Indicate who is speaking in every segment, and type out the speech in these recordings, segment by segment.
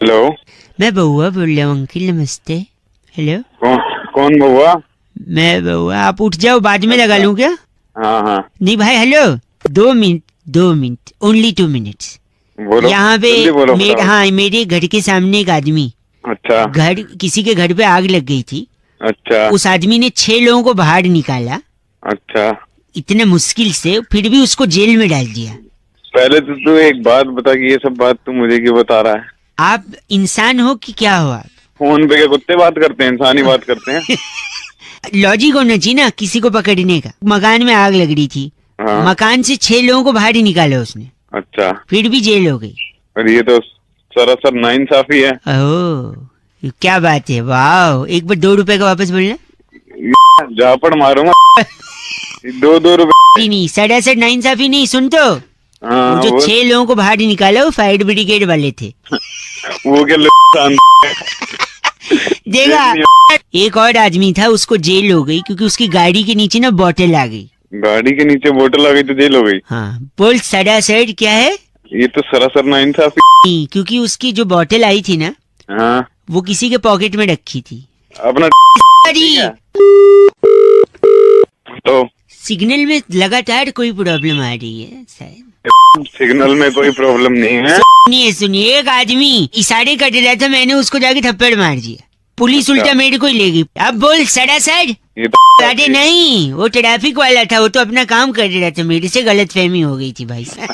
Speaker 1: Hello,
Speaker 2: मैं बउआ बोल रहा हूँ अंकिल, नमस्ते। हेलो,
Speaker 1: कौन बउआ?
Speaker 2: मैं बउआ, आप उठ जाओ, बाद में लगा लूँ क्या?
Speaker 1: हाँ हाँ,
Speaker 2: नहीं भाई, हेलो, 2 मिनट, ओनली 2 मिनट्स।
Speaker 1: बोलो।
Speaker 2: यहाँ पे
Speaker 1: जल्दी बोलो फटाफट।
Speaker 2: हाँ, मेरे घर के सामने एक आदमी,
Speaker 1: अच्छा
Speaker 2: किसी के घर पे आग लग गई थी।
Speaker 1: अच्छा
Speaker 2: उस आदमी ने 6 लोगों को बाहर निकाला,
Speaker 1: अच्छा।
Speaker 2: इतने मुश्किल से, फिर भी उसको जेल में डाल दिया।
Speaker 1: पहले तो तू एक बात बता कि ये सब बात तू मुझे क्यों बता रहा है?
Speaker 2: आप इंसान हो कि क्या हो आप?
Speaker 1: फोन पे क्या कुत्ते बात करते हैं, इंसानी बात करते हैं?
Speaker 2: लॉजिक होना चाहिए ना किसी को पकड़ने का। मकान में आग लग रही थी,
Speaker 1: हाँ।
Speaker 2: मकान से 6 लोगों को बाहर ही निकाला उसने,
Speaker 1: अच्छा,
Speaker 2: फिर भी जेल हो गई।
Speaker 1: और ये तो सरासर नाइंसाफी है।
Speaker 2: ओह, क्या बात है, वाह। एक बार 2 रुपए का वापस बोलना।
Speaker 1: झापड़ मारूंगा। 2-2 रुपए
Speaker 2: नहीं, 67 नाइंसाफी नहीं, सुन तो।
Speaker 1: हाँ,
Speaker 2: वो जो
Speaker 1: वो
Speaker 2: 6 लोगों को बाहर निकाला वो फायर ब्रिगेड वाले थे।
Speaker 1: वो क्या
Speaker 2: देखा, एक और आदमी था, उसको जेल हो गई क्योंकि उसकी गाड़ी के नीचे ना बोतल आ गई।
Speaker 1: गाड़ी के नीचे बोतल आ गई तो जेल हो गई।
Speaker 2: हाँ, बोल 67 क्या है?
Speaker 1: ये तो सरासर नाइंसाफी।
Speaker 2: नहीं, क्योंकि उसकी जो बोतल आई थी ना,
Speaker 1: हाँ,
Speaker 2: वो किसी के पॉकेट में रखी थी।
Speaker 1: अपना तो
Speaker 2: सिग्नल में लगातार कोई प्रॉब्लम आ रही है शायद।
Speaker 1: सिग्नल में कोई प्रॉब्लम नहीं है।
Speaker 2: सुनिए, एक आदमी इशारे कर रहा था, मैंने उसको जाके थप्पड़ मार दिया, पुलिस
Speaker 1: अच्छा।
Speaker 2: उल्टा मेरे को ही ले गई। अब बोल 67।
Speaker 1: ये तो
Speaker 2: अरे नहीं, वो ट्रैफिक वाला था, वो तो अपना काम कर रहा था, मेरे से गलतफहमी हो गई थी भाई साहब।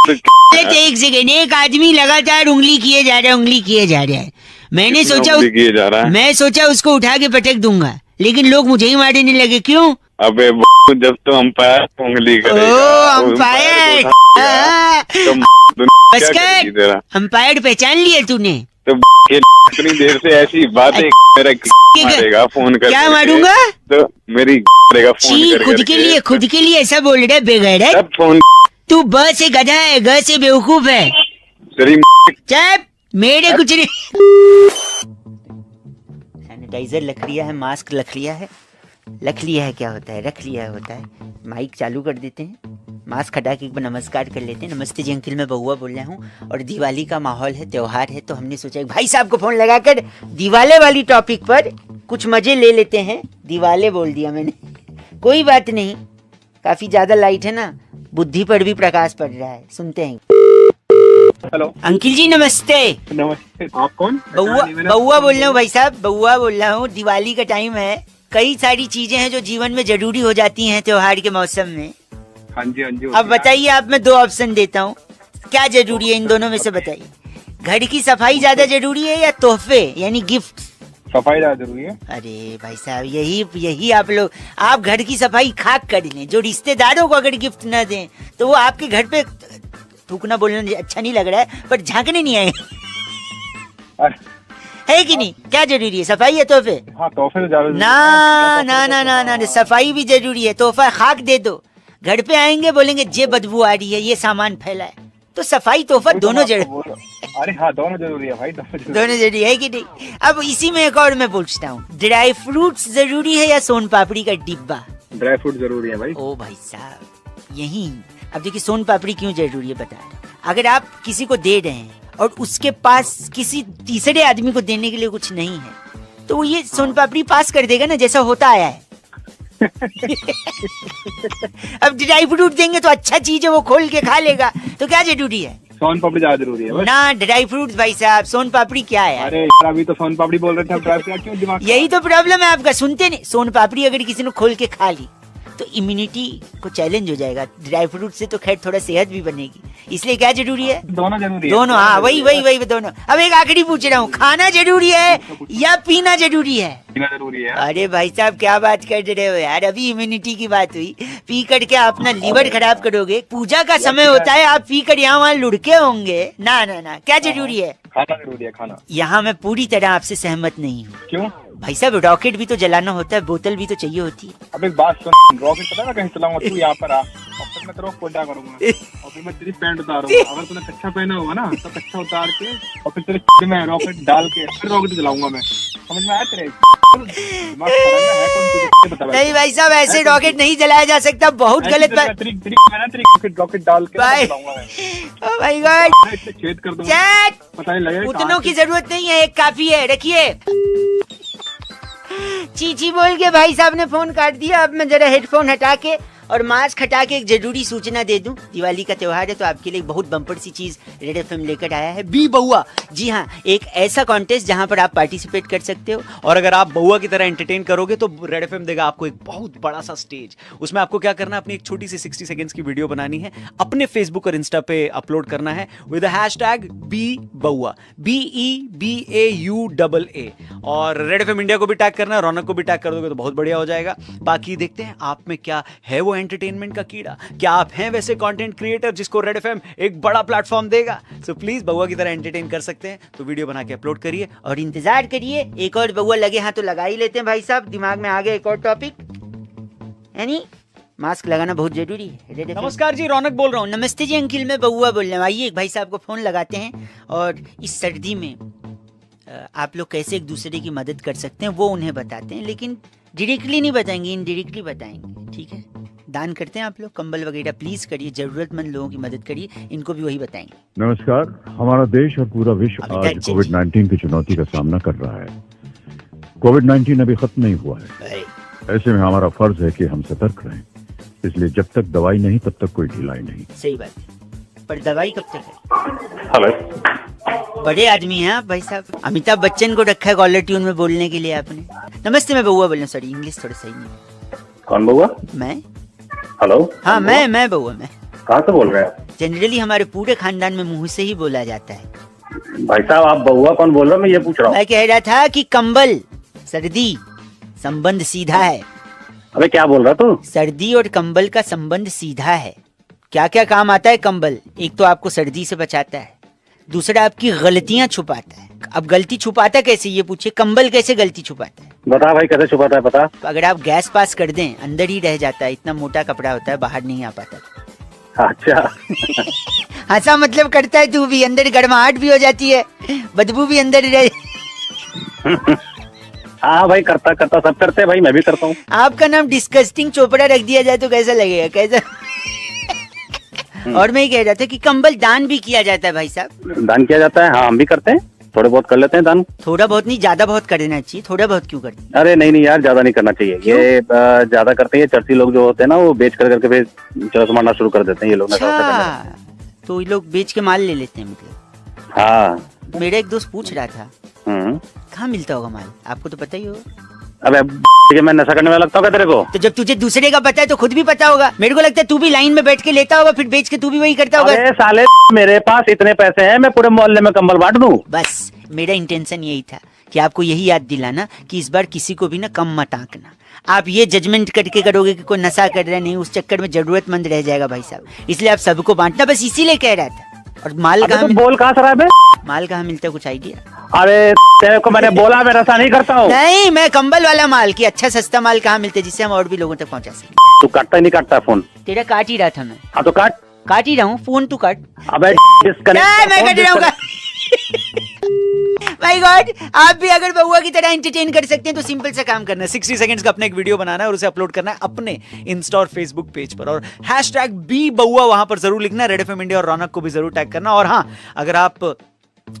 Speaker 2: एक सेकेंड, एक आदमी लगातार उंगली किए जा रहा है। मैंने
Speaker 1: किसने
Speaker 2: सोचा
Speaker 1: उंगली किए जा रहा है?
Speaker 2: मैं सोचा उसको उठा के पटक दूंगा, लेकिन लोग मुझे ही मारने लगे। क्यों?
Speaker 1: अबे जब तो अंपायर उंगली करेगा।
Speaker 2: ओ, अंपायर।
Speaker 1: तो
Speaker 2: बस
Speaker 1: क्या
Speaker 2: कर,
Speaker 1: करेगी तेरा?
Speaker 2: अंपायर पहचान लिया तूने?
Speaker 1: तो इतनी देर से ऐसी बातें मेरा मारेगा फोन कर।
Speaker 2: क्या मारूंगा?
Speaker 1: तो मेरी करेगा फोन
Speaker 2: छी,
Speaker 1: कर
Speaker 2: खुद के लिए ऐसा बोल रहा है बेगैरत।
Speaker 1: तब फोन
Speaker 2: तू ब से गधा है, ग से बेवकूफ है।
Speaker 1: तेरी
Speaker 2: चुप, मेरे कुछ नहीं। सैनिटाइजर रख लिया है, मास्क रख लिया है, रख लिया है, क्या होता है, रख लिया होता है। माइक चालू कर देते हैं, मास्क हटा के एक बार नमस्कार कर लेते हैं। नमस्ते जी अंकिल, मैं बउआ बोल रहा हूँ और दिवाली का माहौल है, त्योहार है, तो हमने सोचा भाई साहब को फोन लगाकर दिवाले वाली टॉपिक पर कुछ मजे ले लेते हैं। दिवाले बोल दिया मैंने, कोई बात नहीं, काफी ज्यादा लाइट है ना, बुद्धि पर भी प्रकाश पड़ रहा है। सुनते हैं।
Speaker 3: हेलो
Speaker 2: अंकिल जी नमस्ते।
Speaker 3: नमस्ते, आप कौन?
Speaker 2: बउआ बोल रहा हूँ भाई साहब, बउआ बोल रहा हूँ। दिवाली का टाइम है, कई सारी चीजें हैं जो जीवन में जरूरी हो जाती हैं त्योहार के मौसम में।
Speaker 3: हाँ जी हाँ जी।
Speaker 2: अब बताइए, आप मैं 2 ऑप्शन देता हूँ, क्या जरूरी है इन दोनों में से बताइए। घर की सफाई ज्यादा जरूरी है या तोहफे यानी गिफ्ट?
Speaker 3: सफाई ज्यादा जरूरी है।
Speaker 2: अरे भाई साहब, यही आप लोग, आप घर की सफाई खाक कर लें, जो रिश्तेदारों को अगर गिफ्ट न दें तो वो आपके घर पे, थूकना बोलना अच्छा नहीं लग रहा है, पर झांकने नहीं आए। है कि नहीं? क्या जरूरी है, सफाई या तोहफे?
Speaker 3: हाँ, तोहफे तो ज्यादा
Speaker 2: ना ना ना ना ना, सफाई भी जरूरी है। तोहफा खाक दे दो, घर पे आएंगे बोलेंगे ये बदबू आ रही है, ये सामान फैला है, तो सफाई तोहफा दोनों जरूरी।
Speaker 3: अरे हाँ, दोनों जरूरी है भाई,
Speaker 2: दोनों जरूरी है कि नहीं? अब इसी में एक और मैं पूछता हूँ, ड्राई फ्रूट्स जरूरी है या सोन पापड़ी का डिब्बा?
Speaker 3: ड्राई फ्रूट जरूरी है भाई।
Speaker 2: ओ भाई साहब, यही। अब देखिए, सोन पापड़ी क्यों जरूरी है बता रहा हूं। अगर आप किसी को दे रहे हैं और उसके पास किसी तीसरे आदमी को देने के लिए कुछ नहीं है, तो वो ये सोन पापड़ी पास कर देगा ना, जैसा होता आया है। अब ड्राई फ्रूट देंगे तो अच्छा चीज है, वो खोल के खा लेगा, तो क्या जरूरी है?
Speaker 3: सोन पापड़ी ज्यादा जरूरी है भाई।
Speaker 2: ना, ड्राई फ्रूट भाई साहब, सोन पापड़ी क्या है?
Speaker 3: अरे यार, अभी तो सोन पापड़ी बोल रहे थे, ड्राई फ्रूट क्यों दिमाग?
Speaker 2: यही तो प्रॉब्लम है आपका, सुनते नहीं। सोन पापड़ी अगर किसी ने खोल के खा ली तो इम्यूनिटी को चैलेंज हो जाएगा। ड्राई फ्रूट से तो खैर थोड़ा सेहत भी बनेगी, इसलिए क्या जरूरी है?
Speaker 3: दोनों जरूरी है।
Speaker 2: दोनों, हाँ, वही दोनों। अब एक आखिरी पूछ रहा हूँ, खाना जरूरी है या पीना जरूरी है?
Speaker 3: पीना जरूरी है।
Speaker 2: अरे भाई साहब, क्या बात कर रहे हो यार, अभी इम्यूनिटी की बात हुई, पी कर के अपना लीवर खराब करोगे। पूजा का समय होता है, आप पी कर यहाँ वहाँ लुढ़के होंगे। ना ना ना, क्या जरूरी है?
Speaker 3: खाना जरूरी है, खाना।
Speaker 2: यहाँ मैं पूरी तरह आपसे सहमत नहीं हूँ।
Speaker 3: क्यों?
Speaker 2: भाई साहब, रॉकेट भी तो जलाना होता है, बोतल भी तो चाहिए होती है।
Speaker 3: अब एक बात सुन, रॉकेट पता है मैं कहीं चलाऊंगा, तू यहाँ पर आ, अब तक मैं तेरा कोटा करूंगा और फिर मैं तेरी पैंट उतारूंगा। अगर तूने कच्चा पहना हुआ ना, तो कच्चा उतार के और फिर तेरे में रॉकेट डाल के फिर रॉकेट चलाऊंगा मैं। समझ में आया तेरे? दिमाग खराब है कौन सी बता भाई।
Speaker 2: नहीं भाई साहब, ऐसे रॉकेट नहीं जलाया जा सकता, बहुत गलत बात।
Speaker 3: रॉकेट डाल के
Speaker 2: भाई
Speaker 3: बताऊंगा मैं।
Speaker 2: ओ माय गॉड,
Speaker 3: इतने छेद कर दूंगा
Speaker 2: चैट
Speaker 3: पता नहीं लगेगा
Speaker 2: उतनों की जरूरत नहीं है, एक काफी है, रखिए। चीची बोल के भाई साहब ने फोन काट दिया। अब मैं जरा हेडफोन हटा के और मास्क हटा के एक जरूरी सूचना दे दूं। दिवाली का त्योहार है तो आपके लिए एक बहुत बम्पर सी चीज रेड एफएम लेकर आया है, बी बउआ। जी हाँ, एक ऐसा कॉन्टेस्ट जहां पर आप पार्टिसिपेट कर सकते हो,
Speaker 4: और अगर आप बउआ की तरह एंटरटेन करोगे तो रेड एफएम देगा आपको एक बहुत बड़ा सा स्टेज। उसमें आपको क्या करना है, अपनी एक छोटी सी 60 सेकंड्स की वीडियो बनानी है, अपने फेसबुक और इंस्टा पे अपलोड करना है विद हैशटैग बी बउआ, BEBAUAA। और रेड एफएम इंडिया को भी टैग करना है, रौनक को भी टैग कर दोगे तो बहुत बढ़िया हो जाएगा। बाकी देखते हैं आप में क्या है वो एंटरटेनमेंट का कीड़ा, क्या आप हैं वैसे कंटेंट क्रिएटर जिसको रेड एफएम एक बड़ा प्लेटफॉर्म देगा। सो प्लीज बउआ की तरह एंटरटेन कर सकते हैं तो वीडियो बना के अपलोड करिए
Speaker 2: और इंतजार करिए। एक और बउआ लगे हाथ तो लगा ही लेते हैं भाई साहब। दिमाग में आ गया एक और टॉपिक, यानी मास्क लगाना बहुत जरूरी है। रेड FM
Speaker 4: नमस्कार जी, रौनक बोल रहा हूँ।
Speaker 2: नमस्ते जी अंकिल, मैं बउआ बोल रहा हूँ। आइए एक भाई साहब को फोन लगाते हैं और इस सर्दी में आप लोग कैसे एक दूसरे की मदद कर सकते हैं वो उन्हें बताते हैं, लेकिन डायरेक्टली नहीं बताएंगे, इनडायरेक्टली बताएंगे, ठीक है। दान करते हैं आप लोग, कंबल वगैरह प्लीज करिए, जरूरतमंद लोगों की मदद करिए, इनको भी वही बताएंगे।
Speaker 5: नमस्कार। हमारा देश और पूरा विश्व
Speaker 2: अमिताभ
Speaker 5: आज
Speaker 2: जी।
Speaker 5: कोविड-19 की चुनौती का सामना कर रहा है। कोविड-19 अभी खत्म नहीं हुआ है,
Speaker 2: अरे,
Speaker 5: ऐसे में हमारा फर्ज है कि हम सतर्क रहें। इसलिए जब तक दवाई नहीं तब तक कोई ढिलाई नहीं।
Speaker 2: सही बात है, पर दवाई कब तक है?
Speaker 1: हेलो,
Speaker 2: बड़े आदमी हैं आप भाई साहब, अमिताभ बच्चन को रखा है कॉलर ट्यून में बोलने के लिए आपने। नमस्ते, मैं बउआ बोल रहा हूँ, सॉरी इंग्लिश थोड़ा सही नहीं।
Speaker 1: कौन बउआ?
Speaker 2: मैं,
Speaker 1: हेलो,
Speaker 2: हाँ मैं बउआ, मैं
Speaker 1: कहाँ से बोल रहे हैं?
Speaker 2: जनरली हमारे पूरे खानदान में मुंह से ही बोला जाता है।
Speaker 1: भाई साहब आप बउआ कौन बोल रहे हो, मैं ये पूछ रहा हूँ।
Speaker 2: मैं कह रहा था कि कंबल, सर्दी, संबंध सीधा है।
Speaker 1: अबे क्या बोल रहा तू?
Speaker 2: सर्दी और कंबल का संबंध सीधा है। क्या क्या काम आता है कंबल? एक तो आपको सर्दी से बचाता है, दूसरा आपकी गलतियां छुपाता है। अब गलती छुपाता कैसे ये पूछे, कंबल कैसे गलती छुपाता है?
Speaker 1: बता भाई कैसे छुपाता है बता।
Speaker 2: तो अगर आप गैस पास कर दें अंदर ही रह जाता है, इतना मोटा कपड़ा होता है, बाहर नहीं आ पाता।
Speaker 1: अच्छा
Speaker 2: हंसा मतलब करता है तू भी, अंदर गर्माहट भी हो जाती है, बदबू भी अंदर रह।
Speaker 1: हाँ भाई करता करता सब करते हैं भाई, मैं भी करता हूँ।
Speaker 2: आपका नाम डिस्कस्टिंग चोपड़ा रख दिया जाए तो कैसा लगेगा, कैसा? और मैं ही कह रहा था कि कंबल दान भी किया जाता है भाई साहब।
Speaker 1: दान किया जाता है, हाँ हम भी करते हैं, थोड़े बहुत कर लेते हैं दान।
Speaker 2: थोड़ा बहुत नहीं, ज्यादा बहुत कर देना चाहिए। थोड़ा बहुत क्यों करते हैं?
Speaker 1: अरे नहीं यार, ज्यादा नहीं करना चाहिए। ये ज्यादा करते हैं, चर्ची लोग जो होते हैं ना वो बेच कर करके फिर चरस मारना शुरू कर देते हैं ये लोग ना।
Speaker 2: अच्छा, तो ये लोग बेच के माल ले लेते हैं मतलब।
Speaker 1: हाँ।
Speaker 2: मेरा एक दोस्त पूछ रहा था कहाँ मिलता होगा माल, आपको तो पता ही होगा।
Speaker 1: अबे मैं नशा करने वाला लगता हूँ क्या तेरे को?
Speaker 2: तो जब तुझे दूसरे का पता है तो खुद भी पता होगा। मेरे को लगता है तू भी लाइन में बैठ के लेता होगा, फिर बेच के तू भी वही करता होगा।
Speaker 1: अरे साले मेरे पास इतने पैसे हैं, मैं पूरे मोहल्ले में कंबल बांट दूं।
Speaker 2: बस मेरा इंटेंशन यही था कि आपको यही याद दिलाना कि इस बार किसी को भी ना कम मत आंकना। आप ये जजमेंट करके करोगे कि कोई नशा कर रहा है, नहीं, उस चक्कर में जरूरतमंद रह जाएगा भाई साहब। इसलिए आप सबको बांटना, बस इसीलिए कह रहा था। और माल कहाँ
Speaker 1: बोल कहाँ सर है?
Speaker 2: माल कहाँ मिलता है, कुछ आइडिया?
Speaker 1: अरे तेरे को मैंने बोला मैं नशा नहीं करता हूँ।
Speaker 2: नहीं, मैं कंबल वाला माल की अच्छा सस्ता माल कहाँ मिलता है जिससे हम और भी लोगों तक पहुँचा सके।
Speaker 1: तू काटता ही नहीं काटता फोन?
Speaker 2: तेरा काट ही रहा था मैं।
Speaker 1: हाँ तो काट
Speaker 2: ही रहा हूँ फोन, तू काट।
Speaker 1: अबे
Speaker 2: मैं कट रहा हूँ। माय गॉड, आप भी अगर बउआ की तरह एंटरटेन कर सकते हैं तो सिंपल सा काम करना है,
Speaker 4: 60 सेकंड्स का अपना एक वीडियो बनाना है और उसे अपलोड करना है अपने इंस्टा और फेसबुक पेज पर, और हैशटैग बी बउआ वहां पर जरूर लिखना है। रेड एफएम इंडिया और रौनक को भी जरूर टैग करना। और हाँ, अगर आप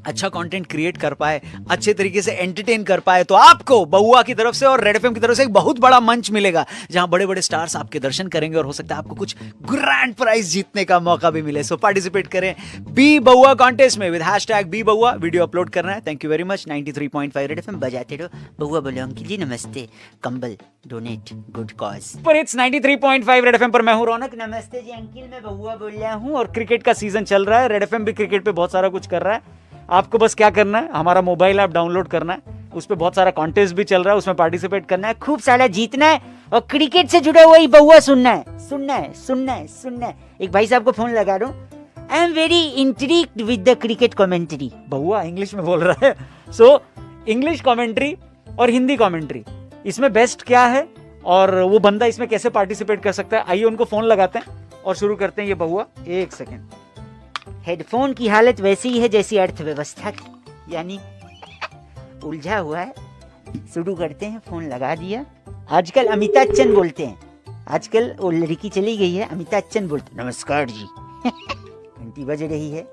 Speaker 4: अच्छा कंटेंट क्रिएट कर पाए, अच्छे तरीके से एंटरटेन कर पाए, तो आपको बउआ की तरफ से और रेड एफएम की तरफ से एक बहुत बड़ा मंच मिलेगा जहां बड़े बड़े स्टार्स आपके दर्शन करेंगे और हो सकता है आपको कुछ ग्रैंड प्राइज जीतने का मौका भी मिले। सो पार्टिसिपेट करें बी बउआ कॉन्टेस्ट में विद हैशटैग बी बउआ। वीडियो अपलोड करना है। Thank you very much. 93.5 red FM बजाते रहो। बउआ बोले अंकिल जी नमस्ते, कंबल डोनेट गुड कॉज पर इट्स 93.5 रेड एफएम पर मैं हूं रौनक।
Speaker 2: नमस्ते जी अंकिल, मैं बउआ बोल रहा हूँ।
Speaker 4: और क्रिकेट का सीजन चल रहा है, रेड एफएम भी क्रिकेट पे बहुत सारा कुछ कर रहा है। आपको बस क्या करना है, हमारा मोबाइल ऐप डाउनलोड करना है, उस पे बहुत सारा कॉन्टेस्ट भी चल रहा है, उसमें पार्टिसिपेट करना है,
Speaker 2: खूब सारा जीतना है और क्रिकेट से जुड़ा हुआ ही बउआ सुनना है। एक भाई साहब को फोन लगा रहा हूँ। I am very intrigued with the cricket commentary.
Speaker 4: बउआ इंग्लिश में बोल रहा है। सो इंग्लिश कमेंट्री और हिंदी कमेंट्री, इसमें बेस्ट क्या है और वो बंदा इसमें कैसे पार्टिसिपेट कर सकता है, आइए उनको फोन लगाते हैं और शुरू करते हैं। ये बउआ, एक सेकेंड।
Speaker 2: हेडफोन की हालत वैसी ही है जैसी अर्थव्यवस्था की, यानी उलझा हुआ है। शुरू करते हैं। फोन लगा दिया। आजकल अमिताभ बच्चन बोलते हैं, आजकल वो लड़की चली गई है, अमिताभ बच्चन बोलते, नमस्कार जी। घंटी बज रही है।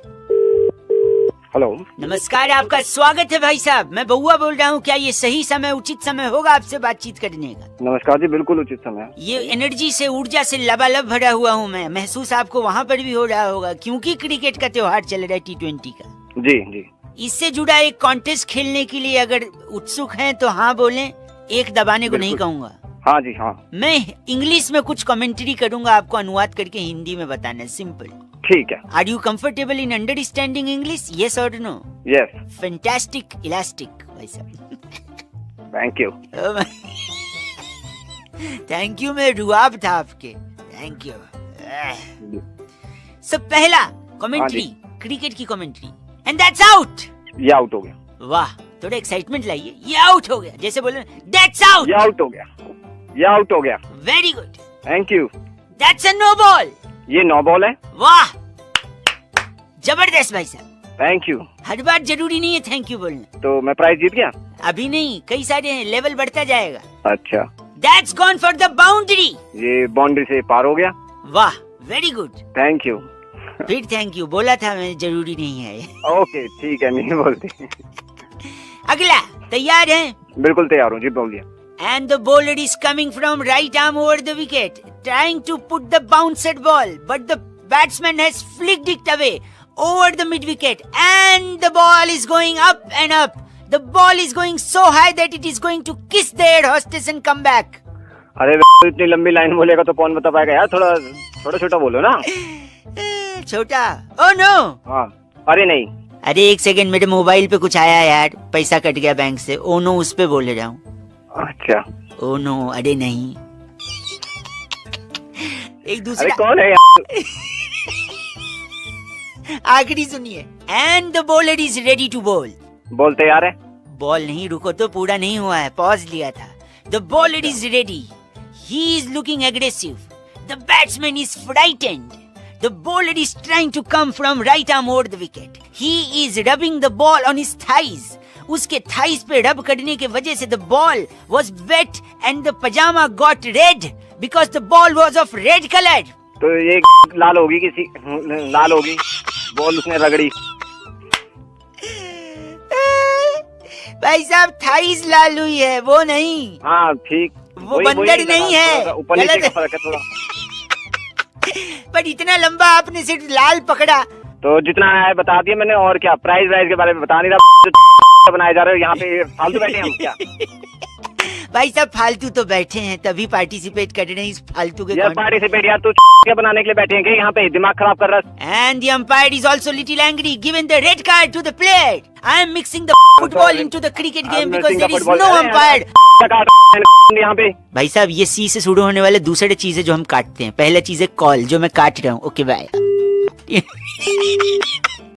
Speaker 1: हेलो,
Speaker 2: नमस्कार, आपका स्वागत है भाई साहब। मैं बउआ बोल रहा हूँ। क्या ये सही समय, उचित समय होगा आपसे बातचीत करने का?
Speaker 1: नमस्कार जी, बिल्कुल उचित समय।
Speaker 2: ये एनर्जी से, ऊर्जा से लबालब भरा हुआ हूँ मैं। महसूस आपको वहाँ पर भी हो रहा होगा, क्योंकि क्रिकेट का त्योहार चल रहा है, T20 का।
Speaker 1: जी जी।
Speaker 2: इससे जुड़ा एक कॉन्टेस्ट खेलने के लिए अगर उत्सुक हैं तो हाँ बोलें, एक दबाने को नहीं कहूँगा।
Speaker 1: हाँ जी हाँ।
Speaker 2: मैं इंग्लिश में कुछ कमेंट्री करूंगा, आपको अनुवाद करके हिंदी में बताना है, सिंपल।
Speaker 1: ठीक है।
Speaker 2: Are you comfortable in understanding English? Yes और नो?
Speaker 1: यस।
Speaker 2: फैंटास्टिक, इलास्टिक भाई साहब।
Speaker 1: Thank you.
Speaker 2: थैंक यू में रुआब था आपके। Thank you. सब पहला कमेंट्री, क्रिकेट की कमेंट्री, एंड दैट्स आउट।
Speaker 1: ये आउट हो गया।
Speaker 2: वाह, थोड़ा एक्साइटमेंट लाइए। ये आउट हो गया, जैसे बोले दैट्स आउट।
Speaker 1: ये आउट हो गया। ये आउट हो गया।
Speaker 2: Very good.
Speaker 1: Thank you.
Speaker 2: That's a no ball.
Speaker 1: ये नो बॉल है।
Speaker 2: वाह, जबरदस्त भाई साहब।
Speaker 1: Thank you.
Speaker 2: हर बार जरूरी नहीं है थैंक यू बोलना।
Speaker 1: तो मैं प्राइज जीत गया?
Speaker 2: अभी नहीं, कई सारे हैं, लेवल बढ़ता जाएगा।
Speaker 1: अच्छा।
Speaker 2: That's gone for the boundary.
Speaker 1: ये बाउंड्री से पार हो गया।
Speaker 2: वाह, वेरी गुड।
Speaker 1: Thank you.
Speaker 2: फिर थैंक यू बोला था मैं, जरूरी नहीं है।
Speaker 1: ओके ठीक है, नहीं बोलते।
Speaker 2: अगला, तैयार हैं?
Speaker 1: बिल्कुल तैयार हूँ जी, बोल दिया।
Speaker 2: And the bowler is coming from right arm over the wicket, trying to put the bounced ball, but the batsman has flicked it away over the mid wicket, and the ball is going up and up. The ball is going so high that it is going to kiss the air hostess and come back.
Speaker 1: अरे इतनी लंबी line बोलेगा तो कौन बता पाएगा यार, थोड़ा छोटा छोटा बोलो ना।
Speaker 2: छोटा? Oh no!
Speaker 1: हाँ। अरे नहीं।
Speaker 2: अरे एक सेकंड, मेरे मोबाइल पे कुछ आया यार, पैसा कट गया बैंक से। ओ नो, उस पे बोल रहा हूँ।
Speaker 1: अच्छा।
Speaker 2: ओ नो, अरे नहीं। एक दूसरा।
Speaker 1: अरे कौन है यार?
Speaker 2: आखिरी सुनिए। And the bowler is ready to bowl.
Speaker 1: Ball तैयार है।
Speaker 2: बॉल नहीं, रुको तो, पूरा नहीं हुआ है, पॉज लिया था। The bowler is ready, he is looking aggressive, the batsman is frightened, the bowler is trying to come from right arm over the wicket, he is rubbing the ball on his thighs. उसके thighs पे rub करने के वजह से the ball was wet and the pyjama got red because the ball was of red colour.
Speaker 1: तो ये लाल होगी, किसी लाल होगी, बॉल उसने रगड़ी।
Speaker 2: भाई साहब, थाइज लाल हुई है, वो नहीं।
Speaker 1: हाँ ठीक।
Speaker 2: वो बंदर नहीं है,
Speaker 1: ऊपर नीचे
Speaker 2: गलत
Speaker 1: का
Speaker 2: है।
Speaker 1: फर्क है थोड़ा।
Speaker 2: पर इतना लंबा आपने सिर्फ लाल पकड़ा।
Speaker 1: तो जितना है बता दिया मैंने, और क्या प्राइस वाइज के बारे में बता नहीं रहा। जो बनाए जा रहे हो यहाँ पे, फालतू बैठे हैं हम क्या?
Speaker 2: भाई साहब, फालतू तो बैठे हैं, तभी पार्टिसिपेट कर रहे हैं इस फालतू के।
Speaker 1: यार पार्टिसिपेट यार, तू क्या बनाने के लिए बैठे हैं क्या यहाँ पे? दिमाग खराब कर रहा है।
Speaker 2: And the umpire is also little angry, giving the red card to the player. I am mixing the football into the cricket game because there is no umpire.
Speaker 1: यहाँ पे
Speaker 2: भाई साहब, ये सी से शुरू होने वाले दूसरे चीजें जो हम काटते हैं। पहला चीज है कॉल, जो मैं काट रहा हूँ। Okay bye.